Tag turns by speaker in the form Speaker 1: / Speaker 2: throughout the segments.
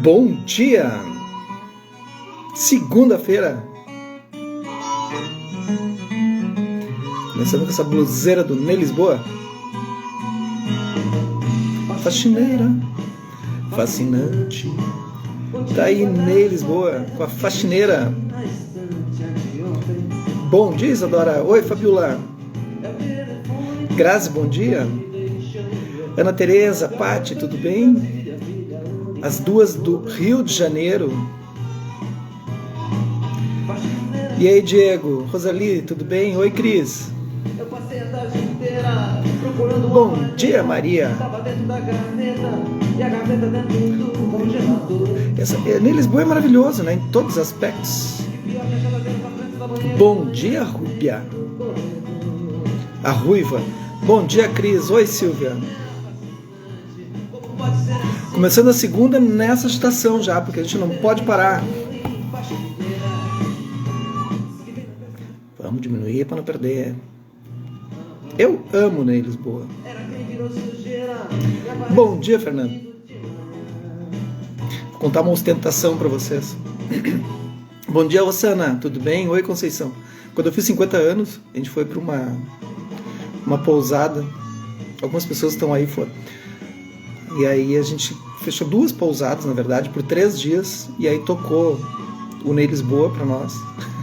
Speaker 1: Bom dia! Segunda-feira. Começando com essa bluseira do Ney Lisboa. Faxineira, fascinante. Tá aí Ney Lisboa com a faxineira. Bom dia, Isadora. Oi, Fabiola. Grazi, bom dia. Ana Tereza, Pati, tudo bem? As duas do Rio de Janeiro. E aí, Diego? Rosali, tudo bem? Oi, Cris. Bom dia, Maria. Ney Lisboa é maravilhoso, né? Em todos os aspectos. Bom dia, Rúbia. A Ruiva. Bom dia, Cris. Oi, Silvia. Começando a segunda nessa agitação já, porque a gente não pode parar. Vamos diminuir para não perder. Eu amo Ney Lisboa. Bom dia, Fernando. Vou contar uma ostentação para vocês. Bom dia, Osana. Tudo bem? Oi, Conceição. Quando eu fiz 50 anos, a gente foi para uma pousada. Algumas pessoas estão aí fora. E aí a gente fechou 2 pousadas, na verdade, por 3 dias. E aí tocou o Ney Lisboa para nós.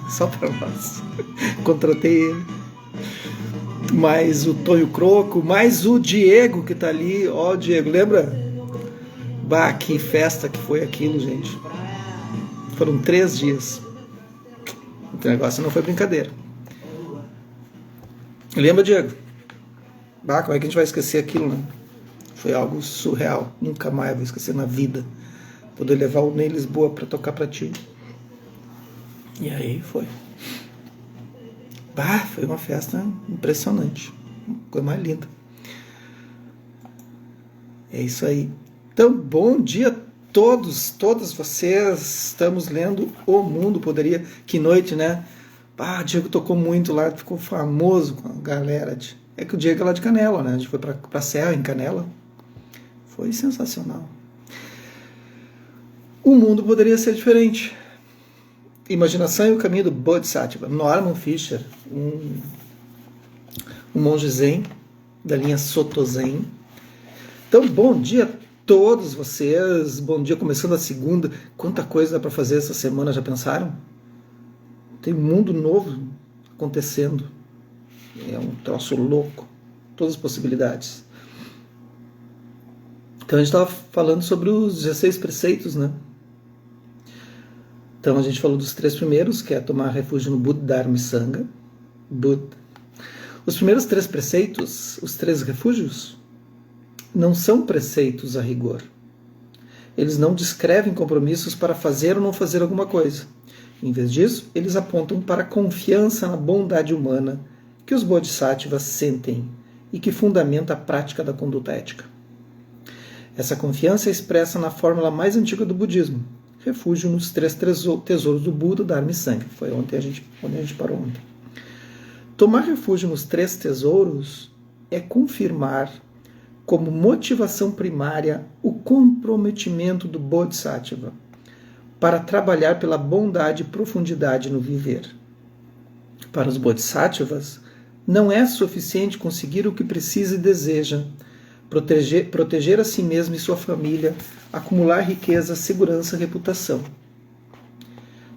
Speaker 1: Só para nós. Contratei ele. Mais o Tonho Croco, mais o Diego que tá ali. Ó, Diego, lembra? Bah, que festa que foi aquilo, gente. Foram 3 dias. O negócio não foi brincadeira. Lembra, Diego? Bah, como é que a gente vai esquecer aquilo, né? Foi algo surreal. Nunca mais vou esquecer na vida. Poder levar o Ney Lisboa pra tocar pra ti. E aí foi. Bah, foi uma festa impressionante. Coisa mais linda. É isso aí. Então, bom dia a todas vocês. Estamos lendo O Mundo Poderia. Que noite, né? Ah, o Diego tocou muito lá, ficou famoso com a galera. É que o Diego é lá de Canela, né? A gente foi pra Serra, em Canela. Foi sensacional. O mundo poderia ser diferente. Imaginação e o caminho do Bodhisattva. Norman Fischer, um monge zen, da linha Soto Zen. Então, bom dia a todos vocês. Bom dia, começando a segunda. Quanta coisa dá para fazer essa semana, já pensaram? Tem um mundo novo acontecendo. É um troço louco. Todas as possibilidades. Então a gente estava falando sobre os 16 preceitos, né? Então a gente falou dos 3 primeiros, que é tomar refúgio no Buddha, Dharma e Sangha. Buddha. Os primeiros 3 preceitos, os 3 refúgios, não são preceitos a rigor. Eles não descrevem compromissos para fazer ou não fazer alguma coisa. Em vez disso, eles apontam para a confiança na bondade humana que os bodhisattvas sentem e que fundamenta a prática da conduta ética. Essa confiança é expressa na fórmula mais antiga do budismo, refúgio nos 3 tesouros do Buda, Dharma e Sangha. Foi onde a gente parou ontem. Tomar refúgio nos 3 tesouros é confirmar como motivação primária o comprometimento do Bodhisattva para trabalhar pela bondade e profundidade no viver. Para os Bodhisattvas, não é suficiente conseguir o que precisa e deseja, proteger a si mesmo e sua família, acumular riqueza, segurança e reputação.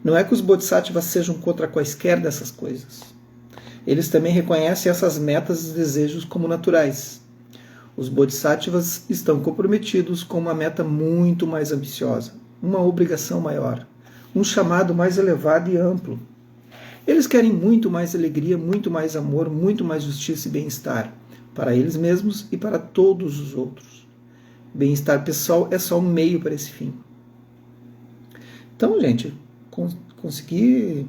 Speaker 1: Não é que os Bodhisattvas sejam contra quaisquer dessas coisas. Eles também reconhecem essas metas e desejos como naturais. Os Bodhisattvas estão comprometidos com uma meta muito mais ambiciosa, uma obrigação maior, um chamado mais elevado e amplo. Eles querem muito mais alegria, muito mais amor, muito mais justiça e bem-estar, para eles mesmos e para todos os outros. Bem-estar pessoal é só um meio para esse fim. Então, gente, conseguir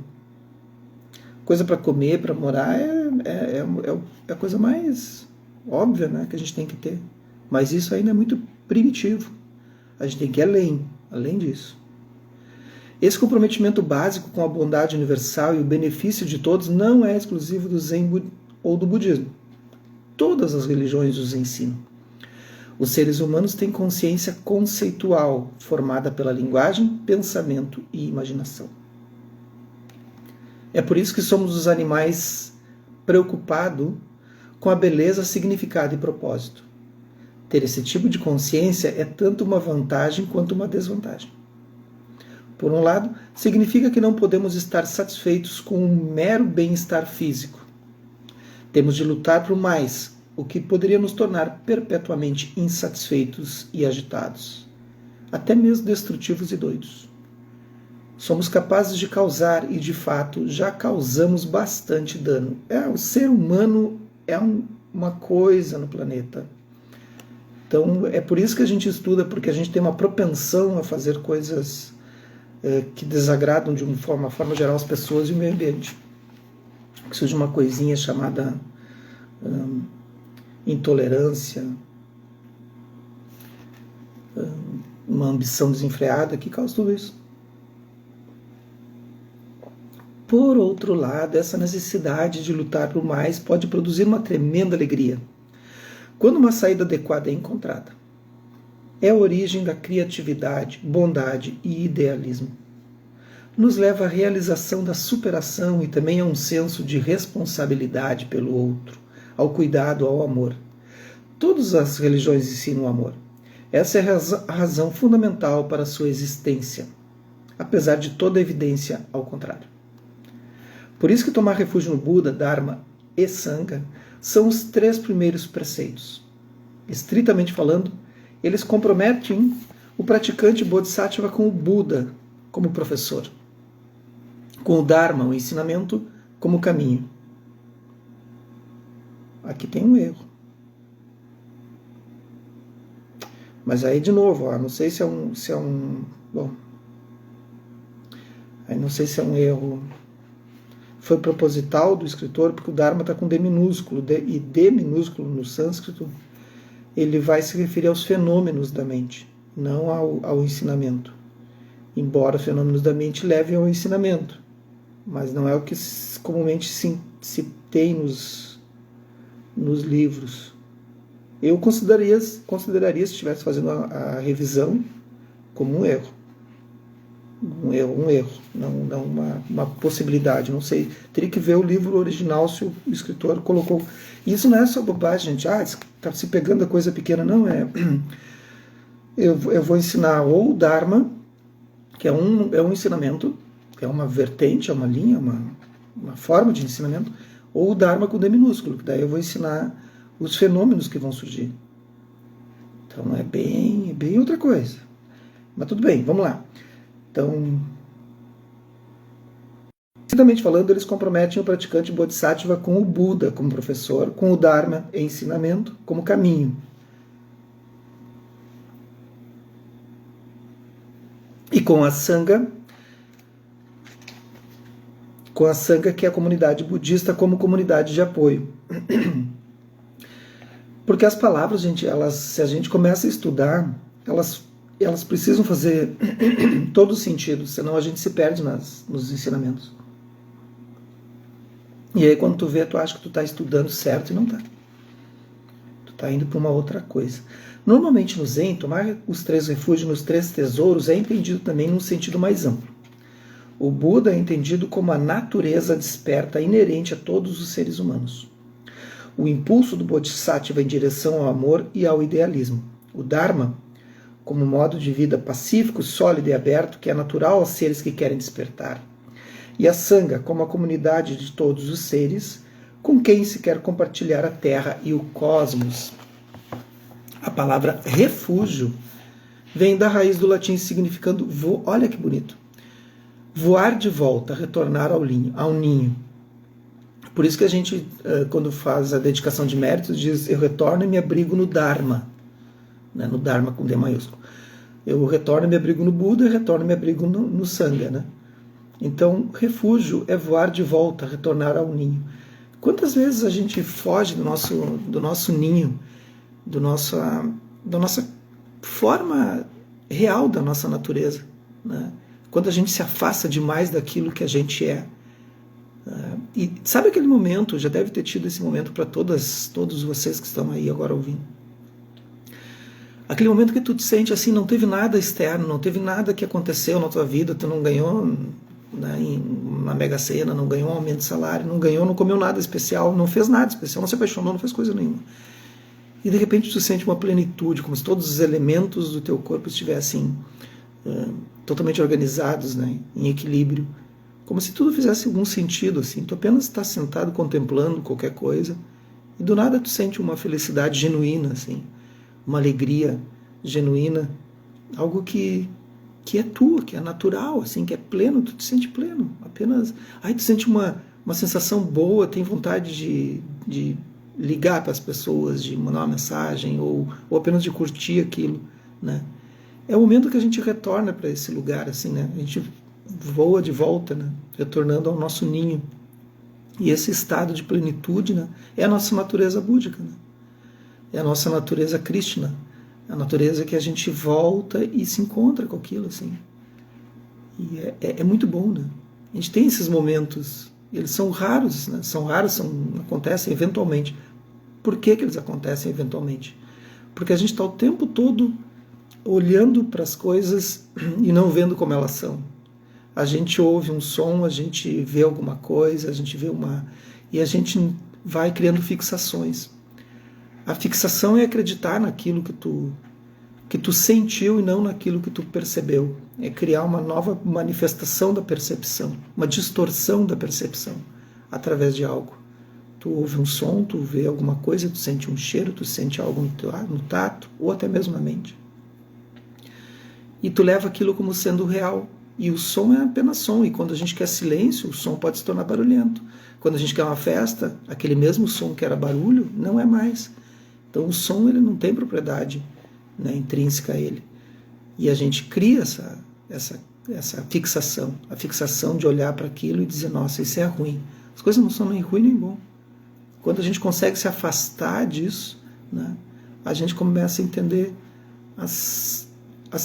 Speaker 1: coisa para comer, para morar, é a coisa mais óbvia, né, que a gente tem que ter. Mas isso ainda é muito primitivo. A gente tem que ir além disso. Esse comprometimento básico com a bondade universal e o benefício de todos não é exclusivo do Zen ou do budismo. Todas as religiões os ensinam. Os seres humanos têm consciência conceitual, formada pela linguagem, pensamento e imaginação. É por isso que somos os animais preocupados com a beleza, significado e propósito. Ter esse tipo de consciência é tanto uma vantagem quanto uma desvantagem. Por um lado, significa que não podemos estar satisfeitos com um mero bem-estar físico. Temos de lutar por mais, o que poderia nos tornar perpetuamente insatisfeitos e agitados, até mesmo destrutivos e doidos. Somos capazes de causar e, de fato, já causamos bastante dano. O ser humano é uma coisa no planeta. Então, é por isso que a gente estuda, porque a gente tem uma propensão a fazer coisas que desagradam de uma forma geral as pessoas e o meio ambiente. Que surge uma coisinha chamada intolerância, uma ambição desenfreada que causa tudo isso. Por outro lado, essa necessidade de lutar por mais pode produzir uma tremenda alegria quando uma saída adequada é encontrada. É a origem da criatividade, bondade e idealismo. Nos leva à realização da superação e também a um senso de responsabilidade pelo outro, ao cuidado, ao amor. Todas as religiões ensinam o amor. Essa é a razão fundamental para a sua existência, apesar de toda evidência ao contrário. Por isso que tomar refúgio no Buda, Dharma e Sangha são os 3 primeiros preceitos. Estritamente falando, eles comprometem o praticante Bodhisattva com o Buda como professor, com o Dharma, o ensinamento, como caminho. Aqui tem um erro. Mas aí, de novo, não sei se é um... Bom, aí não sei se é um erro... Foi proposital do escritor, porque o Dharma está com D minúsculo, e D minúsculo no sânscrito, ele vai se referir aos fenômenos da mente, não ao ensinamento. Embora fenômenos da mente levem ao ensinamento, mas não é o que comumente se tem nos livros. Eu consideraria, se estivesse fazendo a revisão, como um erro. Um erro, não uma possibilidade, não sei. Teria que ver o livro original se o escritor colocou. Isso não é só bobagem, gente. Está se pegando a coisa pequena, não é. Eu vou ensinar ou o Dharma, que é um ensinamento, que é uma vertente, é uma linha, uma forma de ensinamento, ou o Dharma com D minúsculo, que daí eu vou ensinar os fenômenos que vão surgir. Então é bem outra coisa. Mas tudo bem, vamos lá. Então, estritamente falando, eles comprometem o praticante Bodhisattva com o Buda como professor, com o Dharma e ensinamento como caminho. E com a Sangha, que é a comunidade budista, como comunidade de apoio. Porque as palavras, gente, se a gente começa a estudar, elas precisam fazer todo sentido, senão a gente se perde nos ensinamentos. E aí quando tu vê, tu acha que tu está estudando certo e não está. Tu está indo para uma outra coisa. Normalmente no Zen, tomar os 3 refúgios nos 3 tesouros é entendido também num sentido mais amplo. O Buda é entendido como a natureza desperta inerente a todos os seres humanos. O impulso do Bodhisattva em direção ao amor e ao idealismo. O Dharma, como modo de vida pacífico, sólido e aberto, que é natural aos seres que querem despertar. E a Sangha, como a comunidade de todos os seres, com quem se quer compartilhar a Terra e o cosmos. A palavra refúgio vem da raiz do latim significando olha que bonito, voar de volta, retornar ao ninho. Por isso que a gente, quando faz a dedicação de méritos, diz: eu retorno e me abrigo no Dharma. No Dharma com D maiúsculo. Eu retorno e me abrigo no Buda, eu retorno e me abrigo no Sangha. Né? Então, refúgio é voar de volta, retornar ao ninho. Quantas vezes a gente foge do nosso ninho, da nossa forma real da nossa natureza? Né? Quando a gente se afasta demais daquilo que a gente é. E sabe aquele momento, já deve ter tido esse momento para todos vocês que estão aí agora ouvindo. Aquele momento que tu te sente assim, não teve nada externo, não teve nada que aconteceu na tua vida, tu não ganhou, né, na Mega Sena, não ganhou um aumento de salário, não comeu nada especial, não fez nada especial, não se apaixonou, não fez coisa nenhuma. E de repente tu sente uma plenitude, como se todos os elementos do teu corpo estivessem totalmente organizados, né, em equilíbrio, como se tudo fizesse algum sentido, assim. Tu apenas está sentado contemplando qualquer coisa e do nada tu sente uma felicidade genuína, assim, uma alegria genuína, algo que é tua, que é natural, assim, que é pleno, tu te sente pleno, apenas... Aí tu sente uma sensação boa, tem vontade de ligar para as pessoas, de mandar uma mensagem, ou apenas de curtir aquilo, né? É o momento que a gente retorna para esse lugar, assim, né? A gente voa de volta, né? Retornando ao nosso ninho. E esse estado de plenitude, né, é a nossa natureza búdica, né? É a nossa natureza Krishna, a natureza que a gente volta e se encontra com aquilo, assim. E é muito bom, né? A gente tem esses momentos, eles são raros, né? São raros, acontecem eventualmente. Por que eles acontecem eventualmente? Porque a gente está o tempo todo olhando para as coisas e não vendo como elas são. A gente ouve um som, a gente vê alguma coisa, a gente vê e a gente vai criando fixações. A fixação é acreditar naquilo que tu sentiu e não naquilo que tu percebeu. É criar uma nova manifestação da percepção, uma distorção da percepção através de algo. Tu ouve um som, tu vê alguma coisa, tu sente um cheiro, tu sente algo no tato ou até mesmo na mente. E tu leva aquilo como sendo real. E o som é apenas som. E quando a gente quer silêncio, o som pode se tornar barulhento. Quando a gente quer uma festa, aquele mesmo som que era barulho não é mais. Então o som ele não tem propriedade, né, intrínseca a ele. E a gente cria essa fixação. A fixação de olhar para aquilo e dizer, nossa, isso é ruim. As coisas não são nem ruim nem bom. Quando a gente consegue se afastar disso, né, a gente começa a entender as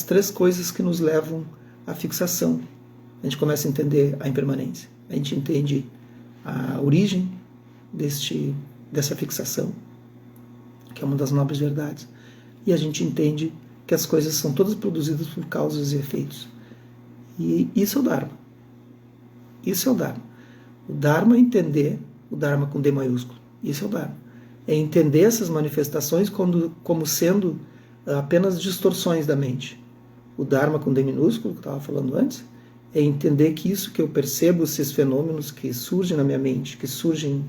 Speaker 1: três coisas que nos levam à fixação. A gente começa a entender a impermanência. A gente entende a origem dessa fixação, que é uma das nobres verdades. E a gente entende que as coisas são todas produzidas por causas e efeitos. E isso é o Dharma. Isso é o Dharma. O Dharma é entender, o Dharma com D maiúsculo. Isso é o Dharma. É entender essas manifestações como sendo apenas distorções da mente. O Dharma com D minúsculo, que eu estava falando antes, é entender que isso que eu percebo, esses fenômenos que surgem na minha mente, que surgem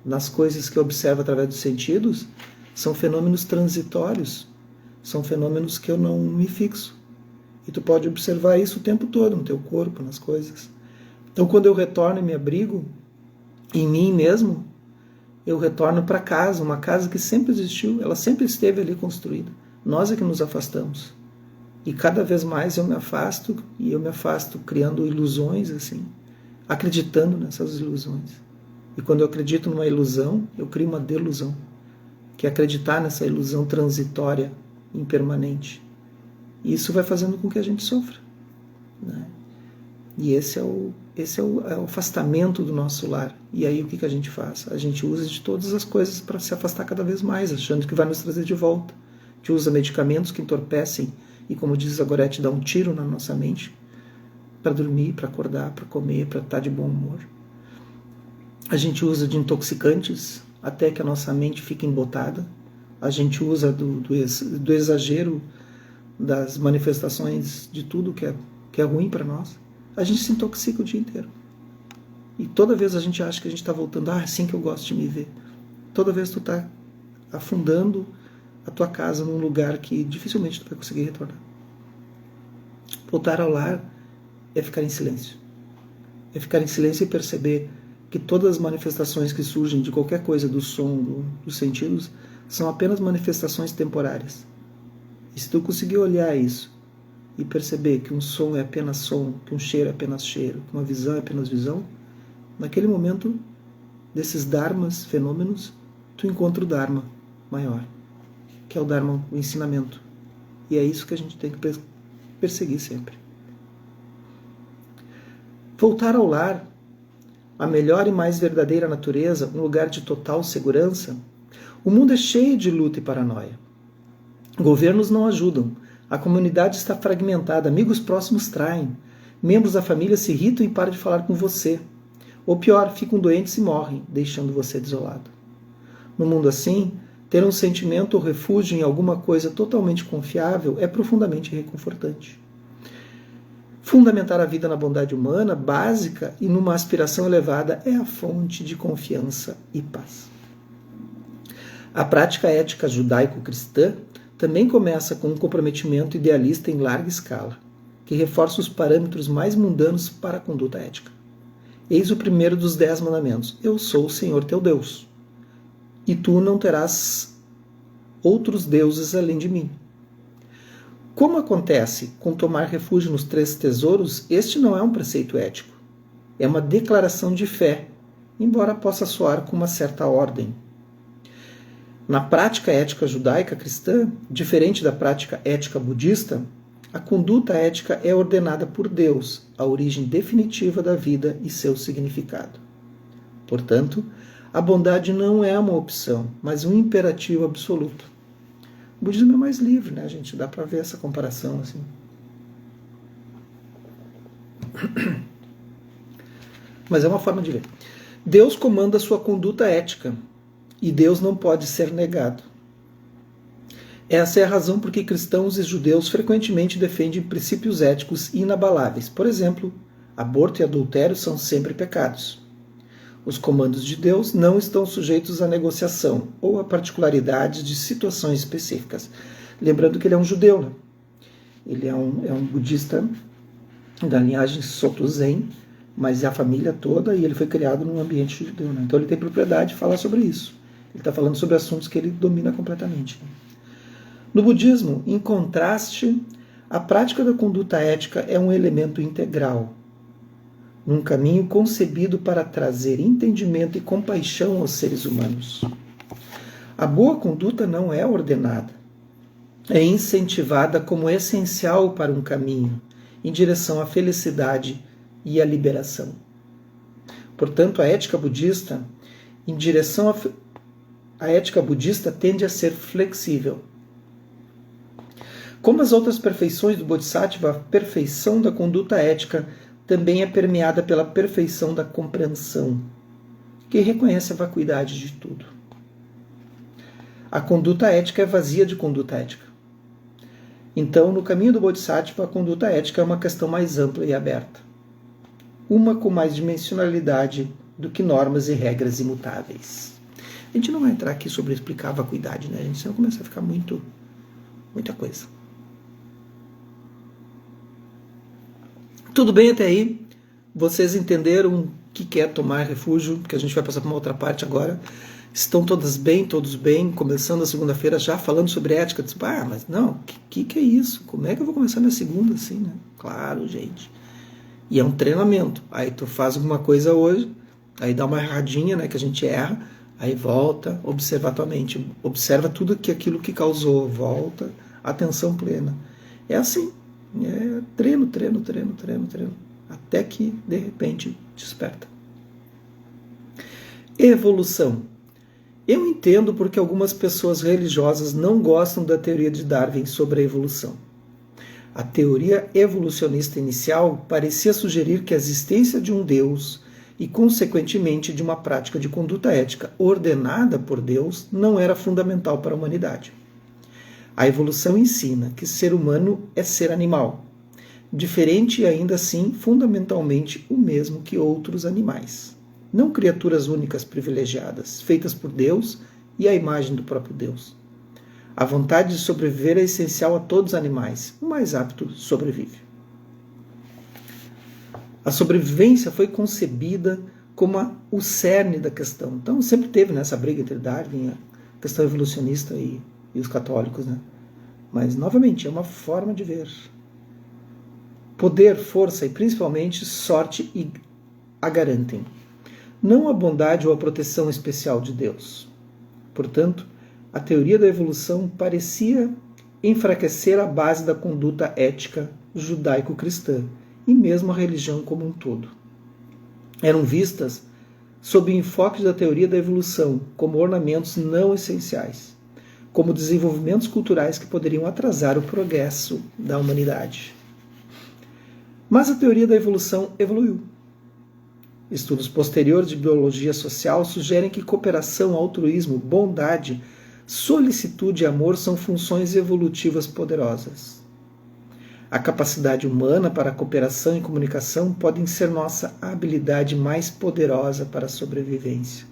Speaker 1: nas coisas que eu observo através dos sentidos, são fenômenos transitórios, são fenômenos que eu não me fixo. E tu pode observar isso o tempo todo, no teu corpo, nas coisas. Então, quando eu retorno e me abrigo em mim mesmo, eu retorno para casa, uma casa que sempre existiu, ela sempre esteve ali construída. Nós é que nos afastamos. E cada vez mais eu me afasto, e eu me afasto criando ilusões, assim, acreditando nessas ilusões. E quando eu acredito numa ilusão, eu crio uma delusão, que é acreditar nessa ilusão transitória, impermanente. E isso vai fazendo com que a gente sofra, né? E esse é o afastamento do nosso lar. E aí o que a gente faz? A gente usa de todas as coisas para se afastar cada vez mais, achando que vai nos trazer de volta. A gente usa medicamentos que entorpecem e, como diz a Gorete, dá um tiro na nossa mente para dormir, para acordar, para comer, para estar de bom humor. A gente usa de intoxicantes até que a nossa mente fique embotada. A gente usa do exagero das manifestações de tudo que é ruim para nós. A gente se intoxica o dia inteiro. E toda vez a gente acha que a gente está voltando, é assim que eu gosto de me ver. Toda vez tu está afundando a tua casa num lugar que dificilmente tu vai conseguir retornar. Voltar ao lar é ficar em silêncio. É ficar em silêncio e perceber que todas as manifestações que surgem de qualquer coisa, do som, dos sentidos, são apenas manifestações temporárias. E se tu conseguir olhar isso e perceber que um som é apenas som, que um cheiro é apenas cheiro, que uma visão é apenas visão, naquele momento desses dharmas, fenômenos, tu encontra o dharma maior, que é o dharma, o ensinamento. E é isso que a gente tem que perseguir sempre. Voltar ao lar, a melhor e mais verdadeira natureza, um lugar de total segurança. O mundo é cheio de luta e paranoia. Governos não ajudam. A comunidade está fragmentada. Amigos próximos traem. Membros da família se irritam e param de falar com você. Ou pior, ficam doentes e morrem, deixando você desolado. No mundo assim, ter um sentimento ou refúgio em alguma coisa totalmente confiável é profundamente reconfortante. Fundamentar a vida na bondade humana, básica e numa aspiração elevada, é a fonte de confiança e paz. A prática ética judaico-cristã também começa com um comprometimento idealista em larga escala, que reforça os parâmetros mais mundanos para a conduta ética. Eis o primeiro dos 10 mandamentos: eu sou o Senhor teu Deus, e tu não terás outros deuses além de mim. Como acontece com tomar refúgio nos 3 tesouros, este não é um preceito ético. É uma declaração de fé, embora possa soar com uma certa ordem. Na prática ética judaica cristã, diferente da prática ética budista, a conduta ética é ordenada por Deus, a origem definitiva da vida e seu significado. Portanto, a bondade não é uma opção, mas um imperativo absoluto. O budismo é mais livre, né, gente? Dá para ver essa comparação assim. Mas é uma forma de ver. Deus comanda a sua conduta ética e Deus não pode ser negado. Essa é a razão por que cristãos e judeus frequentemente defendem princípios éticos inabaláveis. Por exemplo, aborto e adultério são sempre pecados. Os comandos de Deus não estão sujeitos à negociação ou a particularidades de situações específicas. Lembrando que ele é um judeu, né? Ele é um budista da linhagem Soto Zen, mas é a família toda e ele foi criado num ambiente judeu, né? Então ele tem propriedade de falar sobre isso. Ele está falando sobre assuntos que ele domina completamente. No budismo, em contraste, a prática da conduta ética é um elemento integral, num caminho concebido para trazer entendimento e compaixão aos seres humanos. A boa conduta não é ordenada, é incentivada como essencial para um caminho em direção à felicidade e à liberação. Portanto, a ética budista, a ética budista tende a ser flexível. Como as outras perfeições do Bodhisattva, a perfeição da conduta ética também é permeada pela perfeição da compreensão, que reconhece a vacuidade de tudo. A conduta ética é vazia de conduta ética. Então, no caminho do Bodhisattva, a conduta ética é uma questão mais ampla e aberta. Uma com mais dimensionalidade do que normas e regras imutáveis. A gente não vai entrar aqui sobre explicar a vacuidade, né, gente? Senão começa a ficar muita coisa. Tudo bem até aí? Vocês entenderam o que é tomar refúgio? Que a gente vai passar para uma outra parte agora. Estão todas bem, todos bem? Começando a segunda-feira já falando sobre ética. Mas não, o que é isso? Como é que eu vou começar minha segunda assim, né? Claro, gente. E é um treinamento. Aí tu faz alguma coisa hoje, aí dá uma erradinha, né, que a gente erra, aí volta, observa a tua mente, observa tudo aquilo que causou, volta, atenção plena. É assim. É treino, até que de repente desperta. Evolução. Eu entendo porque algumas pessoas religiosas não gostam da teoria de Darwin sobre a evolução. A teoria evolucionista inicial parecia sugerir que a existência de um Deus e, consequentemente, de uma prática de conduta ética ordenada por Deus não era fundamental para a humanidade. A evolução ensina que ser humano é ser animal, diferente e ainda assim fundamentalmente o mesmo que outros animais. Não criaturas únicas privilegiadas, feitas por Deus e à imagem do próprio Deus. A vontade de sobreviver é essencial a todos os animais. O mais apto sobrevive. A sobrevivência foi concebida como o cerne da questão. Então sempre teve essa briga entre Darwin, a questão evolucionista e os católicos, né? Mas, novamente, é uma forma de ver. Poder, força e, principalmente, sorte a garantem. Não a bondade ou a proteção especial de Deus. Portanto, a teoria da evolução parecia enfraquecer a base da conduta ética judaico-cristã e mesmo a religião como um todo. Eram vistas sob o enfoque da teoria da evolução como ornamentos não essenciais. como desenvolvimentos culturais que poderiam atrasar o progresso da humanidade. Mas a teoria da evolução evoluiu. Estudos posteriores de biologia social sugerem que cooperação, altruísmo, bondade, solicitude e amor são funções evolutivas poderosas. A capacidade humana para a cooperação e comunicação podem ser nossa habilidade mais poderosa para a sobrevivência.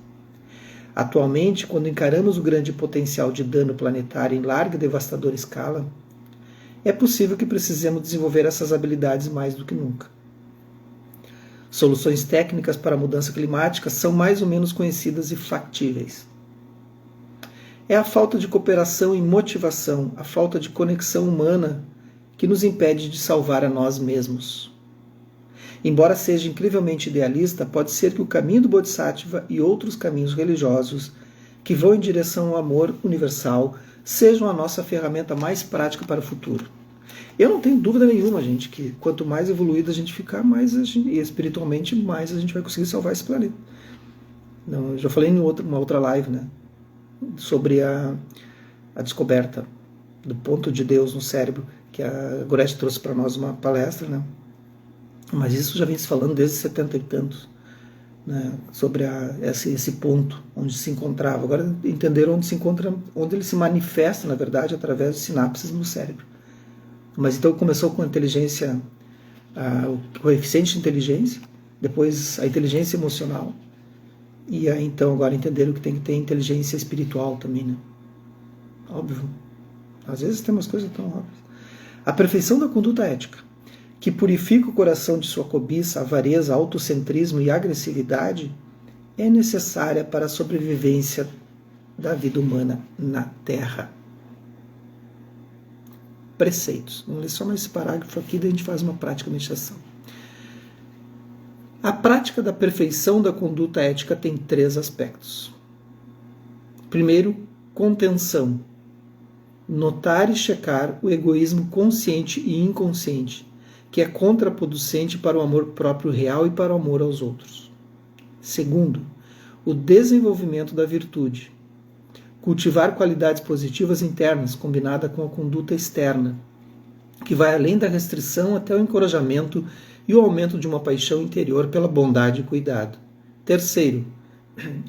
Speaker 1: Atualmente, quando encaramos o grande potencial de dano planetário em larga e devastadora escala, é possível que precisemos desenvolver essas habilidades mais do que nunca. Soluções técnicas para a mudança climática são mais ou menos conhecidas e factíveis. É a falta de cooperação e motivação, a falta de conexão humana que nos impede de salvar a nós mesmos. Embora seja incrivelmente idealista, pode ser que o caminho do Bodhisattva e outros caminhos religiosos que vão em direção ao amor universal sejam a nossa ferramenta mais prática para o futuro. Eu não tenho dúvida nenhuma, gente, que quanto mais evoluído a gente ficar, mais e espiritualmente, mais a gente vai conseguir salvar esse planeta. Não, eu já falei em uma outra live, né, sobre a descoberta do ponto de Deus no cérebro, que a Gorete trouxe para nós uma palestra, né? Mas isso já vem se falando desde 70 e tantos, né? Sobre esse ponto onde se encontrava. Agora entenderam onde se encontra, onde ele se manifesta, na verdade, através de sinapses no cérebro. Mas então começou com a inteligência, o coeficiente de inteligência, depois a inteligência emocional, e aí então agora entenderam que tem que ter inteligência espiritual também, né? Óbvio. Às vezes tem umas coisas tão óbvias. A perfeição da conduta ética, que purifica o coração de sua cobiça, avareza, autocentrismo e agressividade, é necessária para a sobrevivência da vida humana na Terra. Preceitos. Vamos ler só mais esse parágrafo aqui, daí a gente faz uma prática de meditação. A prática da perfeição da conduta ética tem 3 aspectos. Primeiro, contenção. Notar e checar o egoísmo consciente e inconsciente, que é contraproducente para o amor próprio real e para o amor aos outros. Segundo, o desenvolvimento da virtude. Cultivar qualidades positivas internas, combinada com a conduta externa, que vai além da restrição até o encorajamento e o aumento de uma paixão interior pela bondade e cuidado. Terceiro,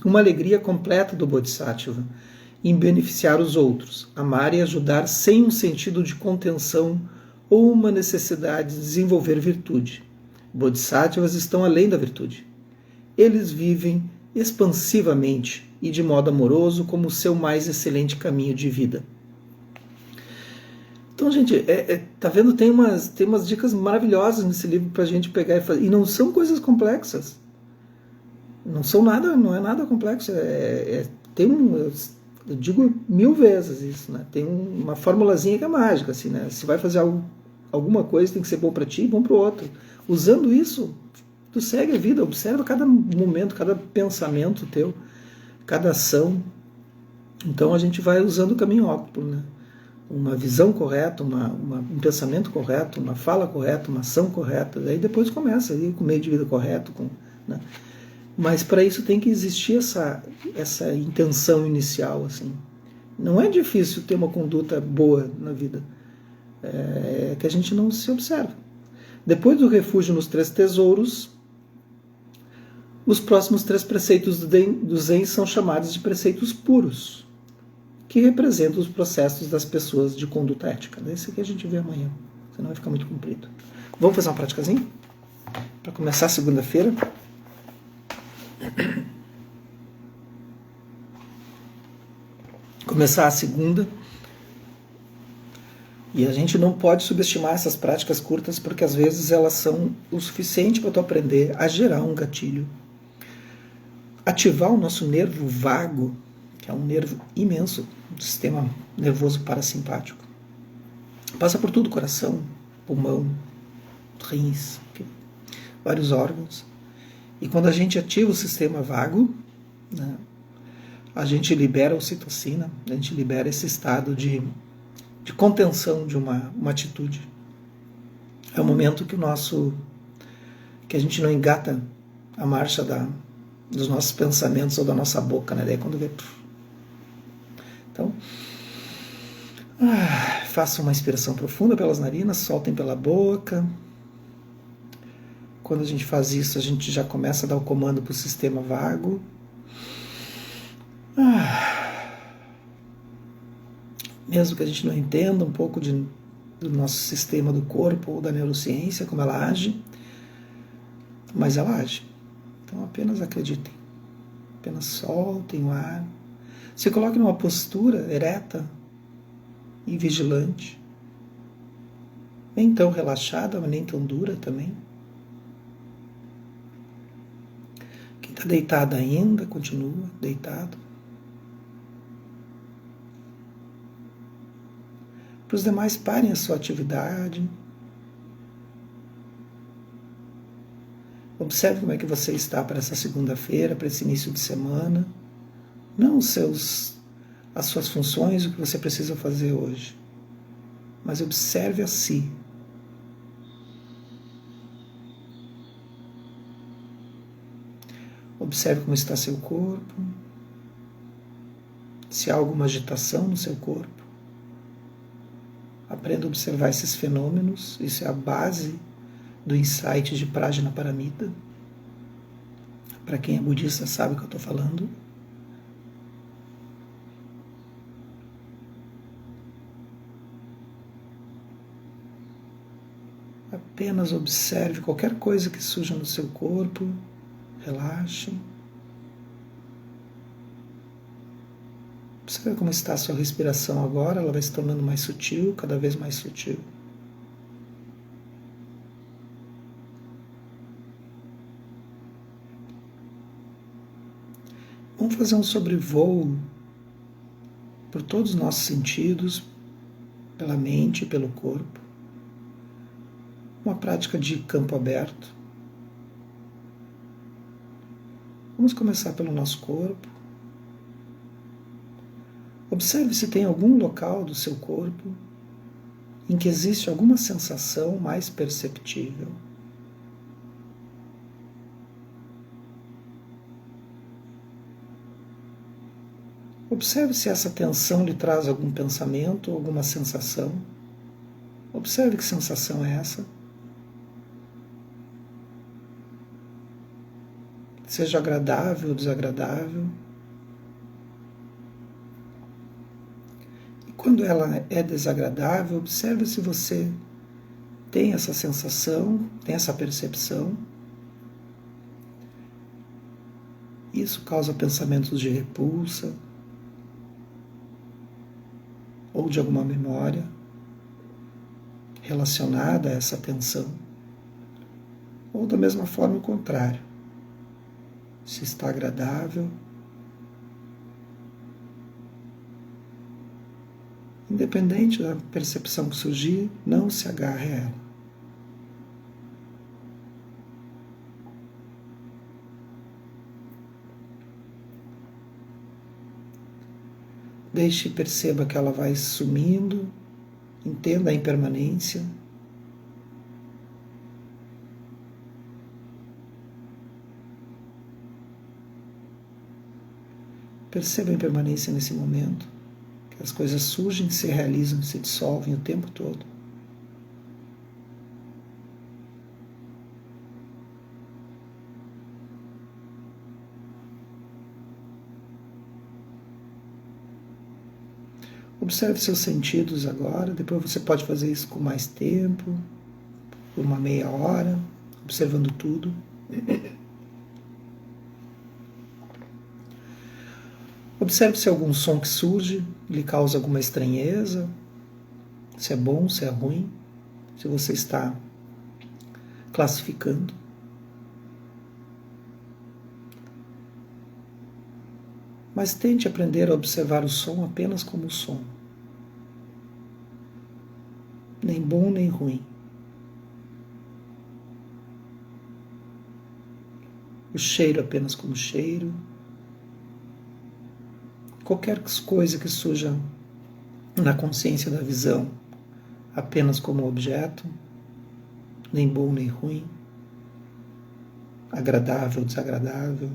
Speaker 1: uma alegria completa do Bodhisattva em beneficiar os outros, amar e ajudar sem um sentido de contenção ou uma necessidade de desenvolver virtude. Bodhisattvas estão além da virtude. Eles vivem expansivamente e de modo amoroso como o seu mais excelente caminho de vida. Então, gente, tá vendo? Tem umas dicas maravilhosas nesse livro para a gente pegar e fazer. E não são coisas complexas. Não é nada complexo. Eu digo 1000 vezes isso, né? Tem uma formulazinha que é mágica, assim, né? Se vai fazer alguma coisa, tem que ser bom para ti e bom para o outro. Usando isso, tu segue a vida, observa cada momento, cada pensamento teu, cada ação. Então a gente vai usando o caminho óptimo, né? Uma visão correta, um pensamento correto, uma fala correta, uma ação correta. Aí depois começa aí com o meio de vida correto, né? Mas para isso tem que existir essa intenção inicial, assim. Não é difícil ter uma conduta boa na vida. É que a gente não se observa. Depois do refúgio nos 3 tesouros, os próximos 3 preceitos do Zen são chamados de preceitos puros, que representam os processos das pessoas de conduta ética. Esse aqui a gente vê amanhã, senão vai ficar muito comprido. Vamos fazer uma praticazinha? Para começar segunda-feira. Começar a segunda. E a gente não pode subestimar essas práticas curtas, porque às vezes elas são o suficiente para tu aprender a gerar um gatilho. Ativar o nosso nervo vago, que é um nervo imenso do sistema nervoso parasimpático. Passa por tudo, coração, pulmão, rins, vários órgãos. E quando a gente ativa o sistema vago, né, a gente libera a ocitocina, a gente libera esse estado de contenção de uma atitude. É o momento que a gente não engata a marcha dos nossos pensamentos ou da nossa boca, né? Daí quando vê. Então, Faça uma inspiração profunda pelas narinas, soltem pela boca. Quando a gente faz isso, a gente já começa a dar o comando para o sistema vago. Mesmo que a gente não entenda um pouco do nosso sistema do corpo ou da neurociência, como ela age, mas ela age. Então apenas acreditem, apenas soltem o ar. Se coloque numa postura ereta e vigilante, nem tão relaxada, mas nem tão dura também. Quem está deitado ainda, continua deitado. Para os demais, parem a sua atividade. Observe como é que você está para essa segunda-feira, para esse início de semana. Não as suas funções, o que você precisa fazer hoje. Mas observe a si. Observe como está seu corpo. Se há alguma agitação no seu corpo. Aprenda a observar esses fenômenos. Isso é a base do insight de Prajnaparamita. Para quem é budista sabe o que eu estou falando. Apenas observe qualquer coisa que surja no seu corpo. Relaxe. Observe como está a sua respiração agora. Ela vai se tornando mais sutil, cada vez mais sutil. Vamos fazer um sobrevoo por todos os nossos sentidos, pela mente e pelo corpo. Uma prática de campo aberto. Vamos começar pelo nosso corpo. Observe se tem algum local do seu corpo em que existe alguma sensação mais perceptível. Observe se essa tensão lhe traz algum pensamento ou alguma sensação. Observe que sensação é essa. Seja agradável ou desagradável. E quando ela é desagradável, observe se você tem essa sensação, tem essa percepção. Isso causa pensamentos de repulsa ou de alguma memória relacionada a essa tensão. Ou da mesma forma o contrário. Se está agradável, independente da percepção que surgir, não se agarre a ela. Deixe e perceba que ela vai sumindo, entenda a impermanência. Perceba a impermanência nesse momento, que as coisas surgem, se realizam, se dissolvem o tempo todo. Observe seus sentidos agora, depois você pode fazer isso com mais tempo, por uma meia hora, observando tudo. Observe se algum som que surge lhe causa alguma estranheza, se é bom, se é ruim, se você está classificando. Mas tente aprender a observar o som apenas como som. Nem bom nem ruim. O cheiro apenas como cheiro. Qualquer coisa que surja na consciência da visão apenas como objeto, nem bom nem ruim, agradável, desagradável.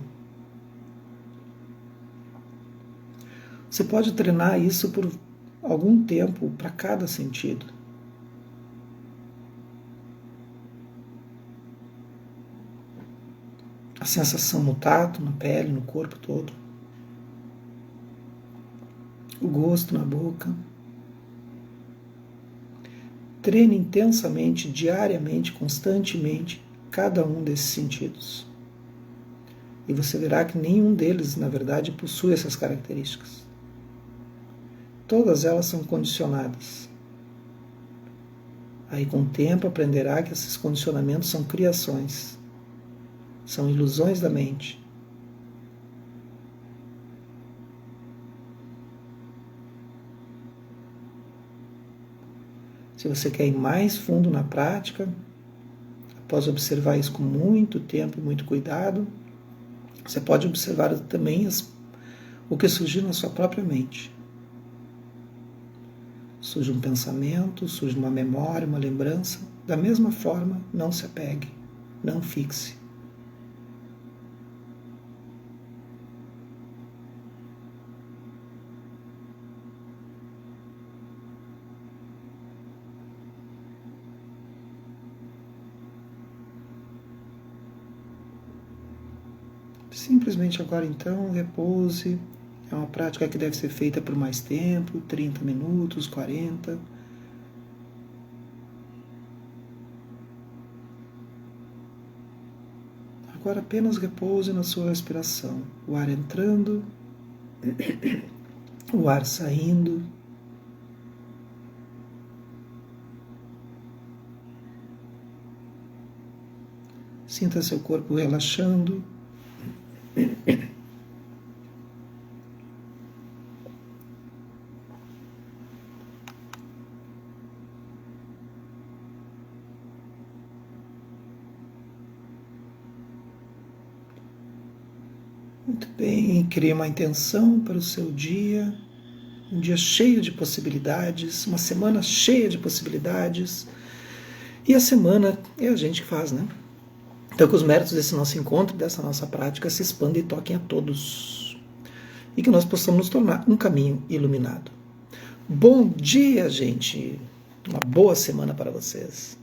Speaker 1: Você pode treinar isso por algum tempo para cada sentido. A sensação no tato, na pele, no corpo todo. O gosto na boca. Treine intensamente, diariamente, constantemente, cada um desses sentidos. E você verá que nenhum deles, na verdade, possui essas características. Todas elas são condicionadas. Aí, com o tempo, aprenderá que esses condicionamentos são criações, são ilusões da mente. Se você quer ir mais fundo na prática, após observar isso com muito tempo e muito cuidado, você pode observar também o que surgiu na sua própria mente. Surge um pensamento, surge uma memória, uma lembrança. Da mesma forma, não se apegue, não fixe. Simplesmente agora então, repouse. É uma prática que deve ser feita por mais tempo, 30 minutos, 40. Agora apenas repouse na sua respiração. O ar entrando, o ar saindo. Sinta seu corpo relaxando. Muito bem, crie uma intenção para o seu dia, um dia cheio de possibilidades, uma semana cheia de possibilidades. E a semana é a gente que faz, né? Então que os méritos desse nosso encontro, dessa nossa prática se expandam e toquem a todos. E que nós possamos nos tornar um caminho iluminado. Bom dia, gente! Uma boa semana para vocês.